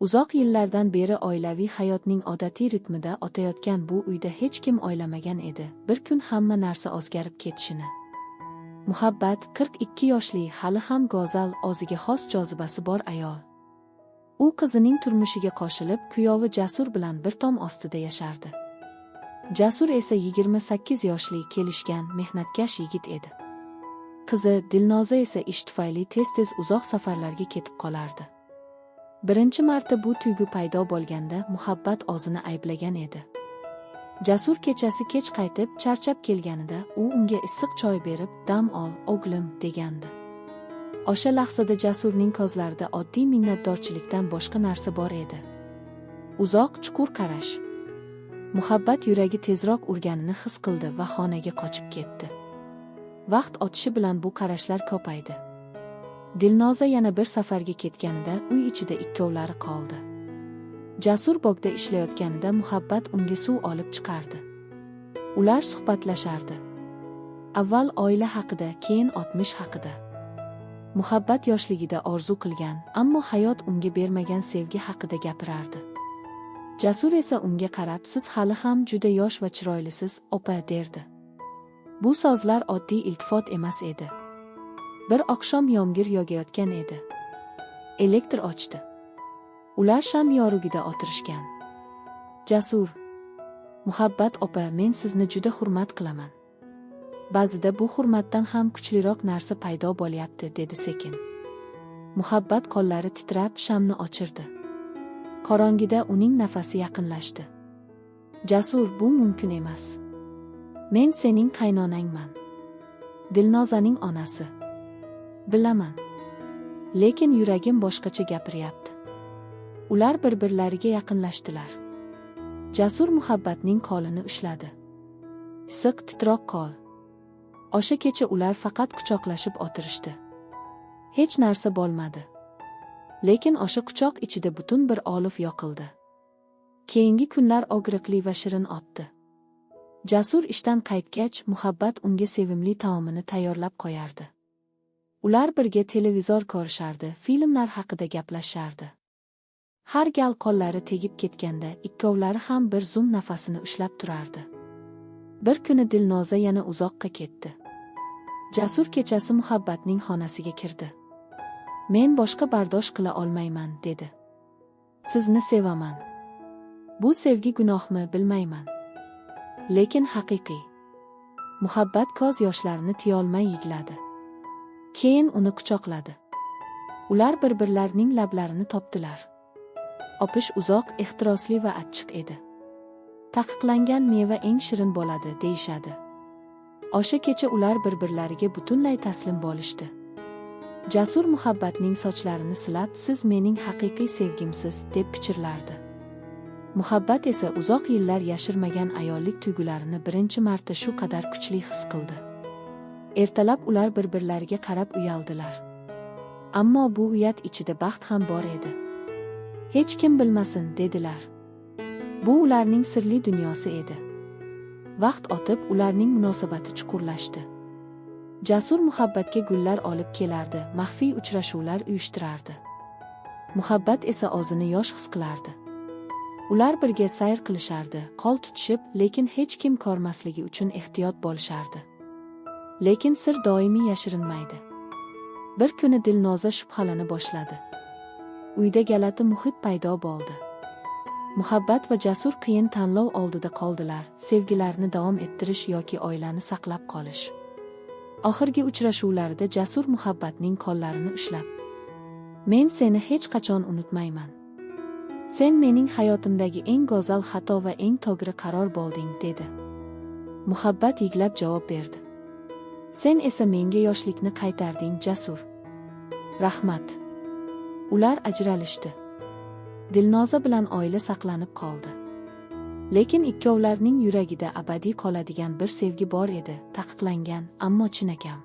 Uzoq yillardan beri oilaviy hayotning odatiy ritmida o'tayotgan bu uyda hech kim o'ylamagan edi bir kun hamma narsa o'zgarib ketishini. Muhabbat 42 yoshli, hali ham go'zal, o'ziga xos jozibasi bor ayol. U qizining turmushiga qo'shilib, kuyovi Jasur bilan bir tom ostida yashardi. Jasur esa 28 yoshli, kelishgan, mehnatkash yigit edi. Qizi Dilnoza esa ish tufayli tez-tez uzoq safarlarga ketib qolardi. Birinchi marta bu tuyg'u paydo bo'lganda Muhabbat o'zini ayblagan edi. Jasur kechasi kech qaytib, charchab kelganida u unga issiq choy berib, "Dam ol, o'g'lim" degandi. O'sha lahzada Jasurning ko'zlarida oddiy minnatdorchilikdan boshqa narsa bor edi. Uzoq, chuqur qarash. Muhabbat yuragi tezroq urganini his qildi va xonaga qochib ketdi. Vaqt o'tishi bilan bu qarashlar ko'paydi. Dilnoza yana bir safarga ketganida uy ichida ikkovlari qoldi. Jasur bog'da ishlayotganida Muhabbat unga suv olib chiqardi. Ular suhbatlashardi. Avval oila haqida, keyin o'tmish haqida. Muhabbat yoshligida orzu qilgan, ammo hayot unga bermagan sevgi haqida gapirardi. Jasur esa unga qarab, "Siz hali ham juda yosh va chiroylisiz, opa" derdi. Bu so'zlar oddiy iltifot emas edi. Bir oqshom yomg'ir yog'ayotgan edi. Elektr o'chdi. Ular sham yorug'ida o'tirishgan. Jasur: "Muhabbat opa, men sizni juda hurmat qilaman. Ba'zida bu hurmatdan ham kuchliroq narsa paydo bo'lyapti" dedi sekin. Muhabbat qo'llari titrab shamni o'chirdi. Qorong'ida uning nafasi yaqinlashdi. "Jasur, bu mumkin emas. Men sening qaynonangman. Dilnozaning onasi. Bilaman. Lekin yuragim boshqacha gapiryapti." Ular bir-birlariga yaqinlashdilar. Jasur Muhabbatning qo'lini ushladi. "Issiq, titroq qo'l." O'sha kecha ular faqat quchoqlashib o'tirishdi. Hech narsa bo'lmadi. Lekin o'sha quchoq ichida butun bir olov yoqildi. Keyingi kunlar og'riqli va shirin o'tdi. Jasur ishdan qaytgach, Muhabbat unga sevimli taomini tayyorlab qo'yardi. Ular birga televizor ko'rishardi, filmlar haqida gaplashardi. Har gal qo'llari tegib ketganda ikkovlari ham bir zum nafasini ushlab turardi. Bir kuni Dilnoza yana uzoqqa ketdi. Jasur kechasi Muhabbatning xonasiga kirdi. "Men boshqa bardosh qila olmayman" dedi. "Sizni sevaman. Bu sevgi gunohmi bilmayman. Lekin haqiqiy." Muhabbat ko'z yoshlarini tiyolmay yig'ladi. Keyin uni quchoqladi. Ular bir-birlarining lablarini topdilar. Opish uzoq, ehtirosli va achchiq edi. Taqiqlangan meva eng shirin bo'ladi, deyishadi. O'sha kecha ular bir-birlariga butunlay taslim bo'lishdi. Jasur Muhabbatning sochlarini silab, "Siz mening haqiqiy sevgimsiz" deb pichirlardi. Muhabbat esa uzoq yillar yashirmagan ayollik tuyg'ularini birinchi marta shu qadar kuchli his qildi. Ertalab ular bir-birlariga qarab uyaldilar. Ammo bu uyat ichida baxt ham bor edi. "Hech kim bilmasin" dedilar. Bu ularning sirli dunyosi edi. Vaqt o'tib, ularning munosabati chuqurlashdi. Jasur Muhabbatga gullar olib kelardi, maxfiy uchrashuvlar uyushtirardi. Muhabbat esa o'zini yosh his qilardi. Ular birga sayr qilishardi, qo'l tutishib, lekin hech kim ko'rmasligi uchun ehtiyot bo'lishardi. Lekin sir doimiy yashirinmaydi. Bir kuni Dilnoza shubhalana boshladi. Uyda galati muhit paydo bo'ldi. Muhabbat va Jasur qiyin tanlov oldida qoldilar: sevgilarini davom ettirish yoki oilani saqlab qolish. Oxirgi uchrashuvlarda Jasur Muhabbatning qo'llarini ushlab: "Men seni hech qachon unutmayman. Sen mening hayotimdagi eng go'zal xato va eng to'g'ri qaror bo'lding" dedi. Muhabbat yig'lab javob berdi: "Sen esa menga yoshlikni qaytarding, Jasur. Rahmat." Ular ajralishdi. Dilnoza bilan oila saqlanib qoldi. Lekin ikkovlarning yuragida abadiy qoladigan bir sevgi bor edi, taqiqlangan, ammo chinakam.